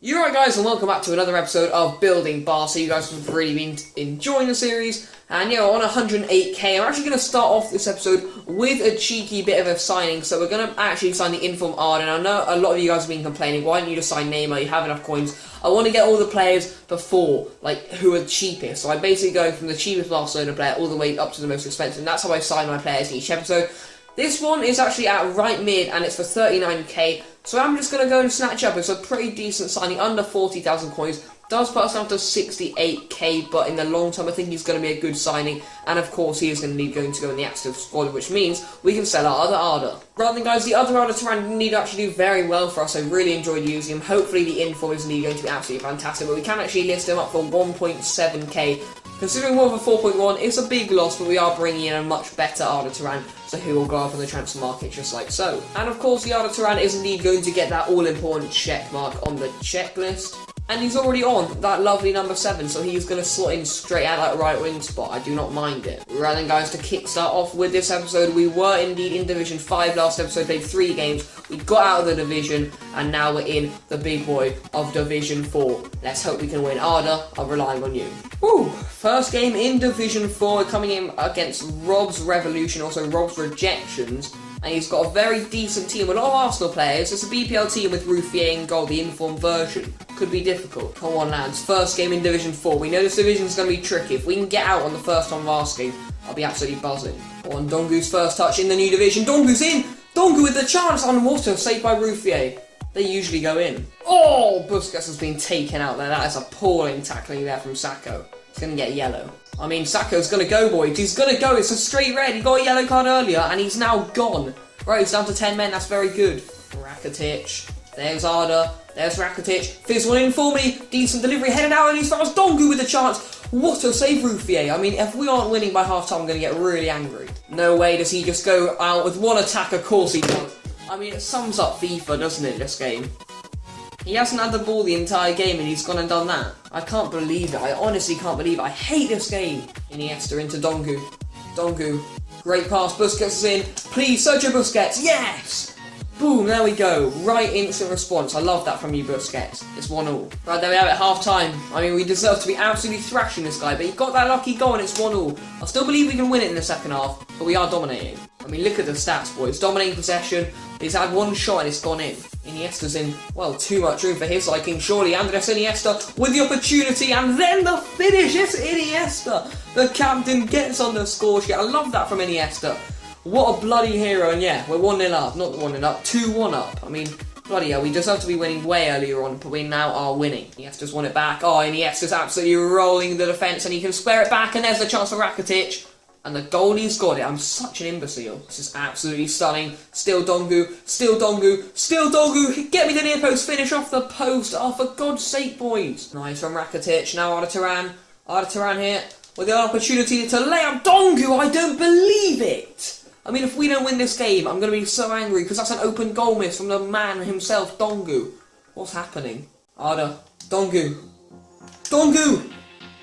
You're right, guys, and welcome back to another episode of Building Barca. You guys have really been enjoying the series, and on 108k, I'm actually going to start off this episode with a cheeky bit of a signing. So we're going to actually sign the inform Arden. I know a lot of you guys have been complaining, why don't you just sign Neymar, you have enough coins. I want to get all the players before, who are cheapest. So I'm basically going from the cheapest Barcelona player all the way up to the most expensive, and that's how I sign my players in each episode. This one is actually at right mid, and it's for 39k. So I'm just going to go and snatch up. It's a pretty decent signing, under 40,000 coins. Does put us down to 68k, but in the long term, I think he's going to be a good signing. And of course, he is going to go in the active squad, which means we can sell our other Arda. Rather than, guys, the other Arda Turan need actually do very well for us. I really enjoyed using him. Hopefully, the inform is indeed going to be absolutely fantastic. But we can actually list him up for 1.7k. Considering more of a 4.1, it's a big loss, but we are bringing in a much better Arda Turan, so he will go up on the transfer market just like so. And of course, the Arda Turan is indeed going to get that all-important check mark on the checklist. And he's already on that lovely number 7, so he's going to slot in straight at that right wing spot. I do not mind it. Rather than, guys, to kickstart off with this episode, we were indeed in Division 5 last episode, played 3 games. We got out of the division, and now we're in the big boy of Division 4. Let's hope we can win. Arda, I'm relying on you. Woo! First game in Division 4, coming in against Rob's Revolution, also Rob's Rejections. And he's got a very decent team, a lot of Arsenal players. It's a BPL team with Ruffier in goal, the informed version. Could be difficult. Come on, lads. First game in Division 4. We know this division is going to be tricky. If we can get out on the first time of asking, I'll be absolutely buzzing. On Dongu's first touch in the new division. Dongu's in! Dongu with the chance on water, saved by Ruffier. They usually go in. Oh, Busquets has been taken out there. That is appalling tackling there from Sacco. He's going to get yellow. I mean, Sacco's going to go, boys. He's going to go. It's a straight red. He got a yellow card earlier, and he's now gone. Right, he's down to 10 men. That's very good. Rakitic. There's Arda. There's Rakitic. Fizz one in for me. Decent delivery. Heading out, and he's found Dongu with a chance. What a save, Ruffier. I mean, if we aren't winning by half-time, I'm going to get really angry. No way does he just go out with one attack. Of course he does. I mean, it sums up FIFA, doesn't it, this game? He hasn't had the ball the entire game and he's gone and done that. I can't believe it. I honestly can't believe it. I hate this game. Iniesta into Dongu. Dongu. Great pass. Busquets is in. Please, Sergio Busquets. Yes! Boom, there we go. Right instant response. I love that from you, Busquets. It's 1-1. Right, there we have it. Half time. I mean, we deserve to be absolutely thrashing this guy, but he got that lucky goal and it's 1-1. I still believe we can win it in the second half, but we are dominating. I mean, look at the stats, boys. Dominating possession. He's had one shot and it's gone in. Iniesta's in, well, too much room for his liking, surely. Andres Iniesta with the opportunity, and then the finish. It's Iniesta. The captain gets on the score sheet. I love that from Iniesta. What a bloody hero. And yeah, we're 1-0 up. Not 1-0 up, 2-1 up. I mean, bloody hell, we deserve to be winning way earlier on, but we now are winning. Iniesta's won it back. Oh, Iniesta's absolutely rolling the defence, and he can square it back, and there's the chance for Rakitic. And the goalie's got it. I'm such an imbecile. This is absolutely stunning. Still Dongu. Still Dongu. Still Dongu. Get me the near post. Finish off the post. Oh, for God's sake, boys. Nice from Rakitic. Now Arda Turan. Arda Turan here with the opportunity to lay up Dongu. I don't believe it. I mean, if we don't win this game, I'm going to be so angry because that's an open goal miss from the man himself, Dongu. What's happening? Arda. Dongu. Dongu.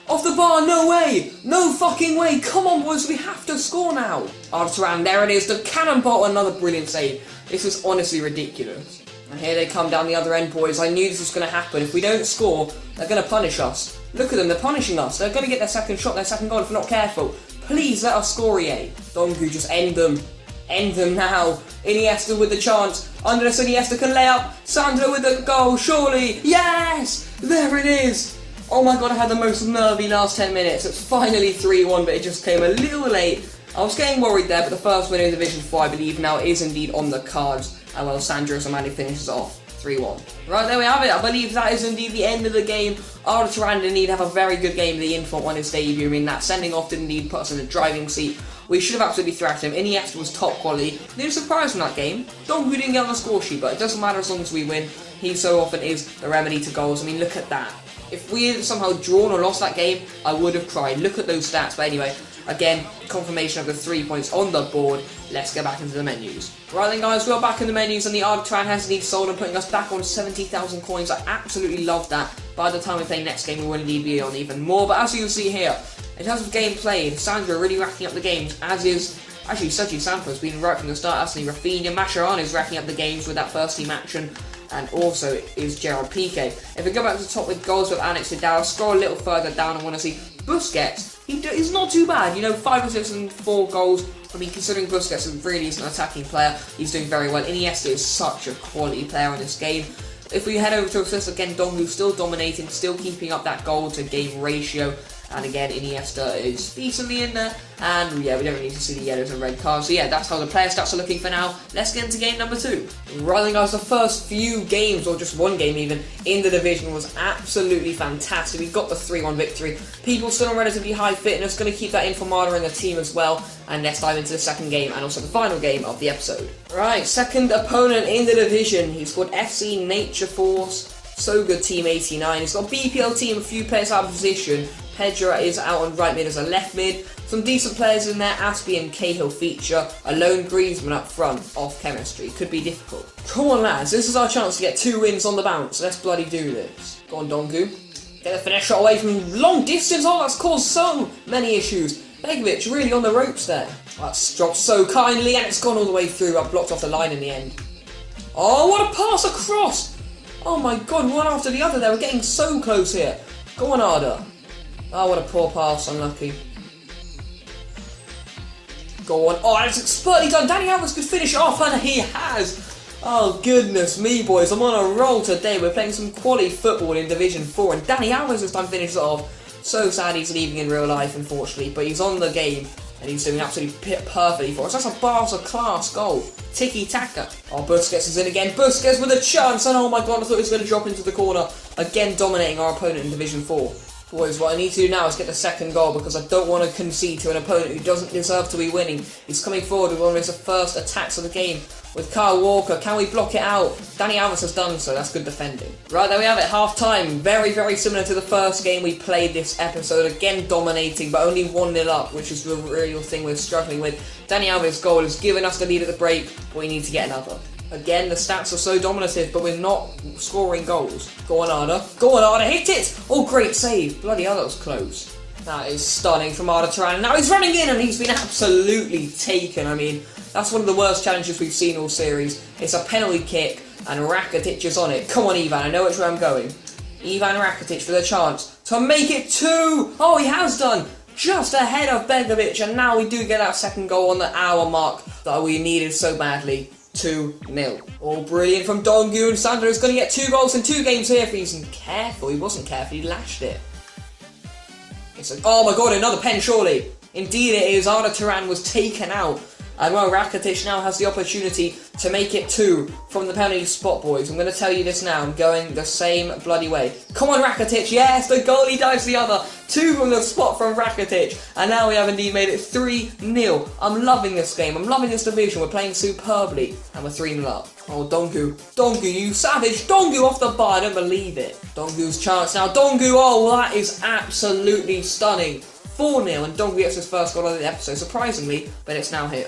Off the bar, no way! No fucking way! Come on, boys, we have to score now! Arda Turan, there it is, the cannonball, another brilliant save. This is honestly ridiculous. And here they come down the other end, boys. I knew this was going to happen. If we don't score, they're going to punish us. Look at them, they're punishing us. They're going to get their second shot, their second goal if we're not careful. Please let us score, EA. Dongu, just end them. End them now. Iniesta with the chance. Andres Iniesta can lay up. Sandro with the goal, surely. Yes! There it is! Oh my god, I had the most nervy last 10 minutes. It's finally 3-1, but it just came a little late. I was getting worried there, but the first win in Division 4, I believe, now is indeed on the cards. And well, Sandro Samani finishes off 3-1. Right, there we have it. I believe that is indeed the end of the game. Arda Turan did indeed have a very good game, the infant on his debut. I mean, that sending off did indeed put us in the driving seat. We should have absolutely thrashed him. Iniesta was top quality. No surprise from that game. Dongu didn't get on the score sheet, but it doesn't matter as long as we win. He so often is the remedy to goals. I mean, look at that. If we had somehow drawn or lost that game, I would have cried. Look at those stats. But anyway, again, confirmation of the 3 points on the board. Let's get back into the menus. Right then, guys, we're back in the menus, and the Arda Turan has indeed sold and putting us back on 70,000 coins. I absolutely love that. By the time we play next game, we will indeed be on even more. But as you can see here, in terms of game played, Sandro really racking up the games, as is actually Sergio Santos has been right from the start, hasn't he? Rafinha, Mascherano is racking up the games with that first team action. and also is Gerard Piqué. If we go back to the top with goals with AlexWB, scroll a little further down and want to see Busquets. He's not too bad, 5 assists and 4 goals. I mean, considering Busquets really is an attacking player, he's doing very well. Iniesta is such a quality player in this game. If we head over to assists, again, Dongu still dominating, still keeping up that goal-to-game ratio. And again, Iniesta is decently in there. And yeah, we don't really need to see the yellows and red cards. So yeah, that's how the player stats are looking for now. Let's get into game number 2. Right then, guys, the first few games, or just one game even, in the division was absolutely fantastic. We got the 3-1 victory. People still on relatively high fitness. Going to keep that in for Marder and the team as well. And let's dive into the second game and also the final game of the episode. Right, second opponent in the division. He's called FC Nature Force. So good team 89. He's got a BPL team, a few players out of position. Pedro is out on right mid as a left mid. Some decent players in there. Aspie and Cahill feature. A lone Griezmann up front. Off chemistry. Could be difficult. Come on, lads. This is our chance to get 2 wins on the bounce. Let's bloody do this. Go on, Dongu. Get the finesse shot away from long distance. Oh, that's caused so many issues. Begovic really on the ropes there. That's dropped so kindly and it's gone all the way through. I blocked off the line in the end. Oh, what a pass across. Oh my god, one after the other. They were getting so close here. Go on, Arda. Oh, what a poor pass, unlucky. Go on. Oh, it's expertly done. Dani Alves could finish off, and he has. Oh, goodness me, boys. I'm on a roll today. We're playing some quality football in Division 4, and Dani Alves has done finished it off. So sad he's leaving in real life, unfortunately, but he's on the game, and he's doing absolutely perfectly for us. That's a Barca class goal. Tiki-taka. Oh, Busquets is in again. Busquets with a chance, and oh my god, I thought he was going to drop into the corner. Again, dominating our opponent in Division 4. Boys, what I need to do now is get the second goal because I don't want to concede to an opponent who doesn't deserve to be winning. He's coming forward with one of his first attacks of the game with Kyle Walker. Can we block it out? Dani Alves has done so. That's good defending. Right, there we have it. Half time. Very, very similar to the first game we played this episode. Again, dominating, but only 1-0 up, which is the real thing we're struggling with. Dani Alves' goal has given us the lead at the break, but we need to get another. Again, the stats are so dominative, but we're not scoring goals. Go on, Arda. Go on, Arda. Hit it! Oh, great save. Bloody hell, that was close. That is stunning from Arda Turan. Now he's running in, and he's been absolutely taken. I mean, that's one of the worst challenges we've seen all series. It's a penalty kick, and Rakitic is on it. Come on, Ivan. I know which way I'm going. Ivan Rakitic for the chance to make it 2. Oh, he has done. Just ahead of Begovic, and now we do get that second goal on the hour mark that we needed so badly. 2-0. Oh, brilliant from Dongu, and Sandro is going to get 2 goals in 2 games here if he's careful. He wasn't careful, he lashed it. Oh my god, another pen surely. Indeed it is. Arda Turan was taken out. And well, Rakitic now has the opportunity to make it 2 from the penalty spot, boys. I'm going to tell you this now. I'm going the same bloody way. Come on, Rakitic. Yes, the goalie dives the other. 2 from the spot from Rakitic. And now we have indeed made it 3-0. I'm loving this game. I'm loving this division. We're playing superbly. And we're 3-0 up. Oh, Dongu. Dongu, you savage. Dongu off the bar. I don't believe it. Dongu's chance now. Dongu. Oh, that is absolutely stunning. 4-0. And Dongu gets his first goal of the episode, surprisingly. But it's now here.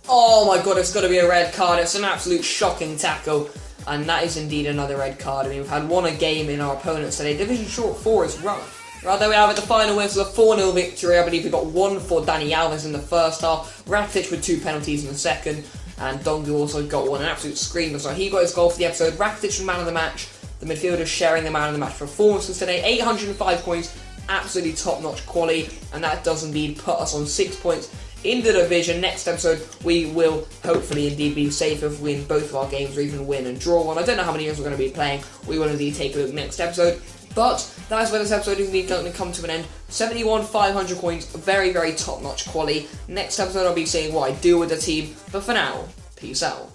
Oh my god, it's got to be a red card. It's an absolute shocking tackle. And that is indeed another red card. I mean, we've had 1 a game in our opponents today. Division 4 is rough. Right, there we have it. The final win. So the 4-0 victory. I believe we got 1 for Dani Alves in the first half. Rakitic with 2 penalties in the second. And Dongu also got 1. An absolute screamer. So he got his goal for the episode. Rakitic was man of the match. The midfielders sharing the man of the match performances today. 805 points. Absolutely top-notch quality. And that does indeed put us on 6 points in the division. Next episode, we will hopefully indeed be safe if we win both of our games or even win and draw one. I don't know how many games we're going to be playing. We will indeed take a look next episode. But that is where this episode is indeed going to come to an end. 71,500 coins, very, very top-notch quality. Next episode, I'll be saying what I do with the team. But for now, peace out.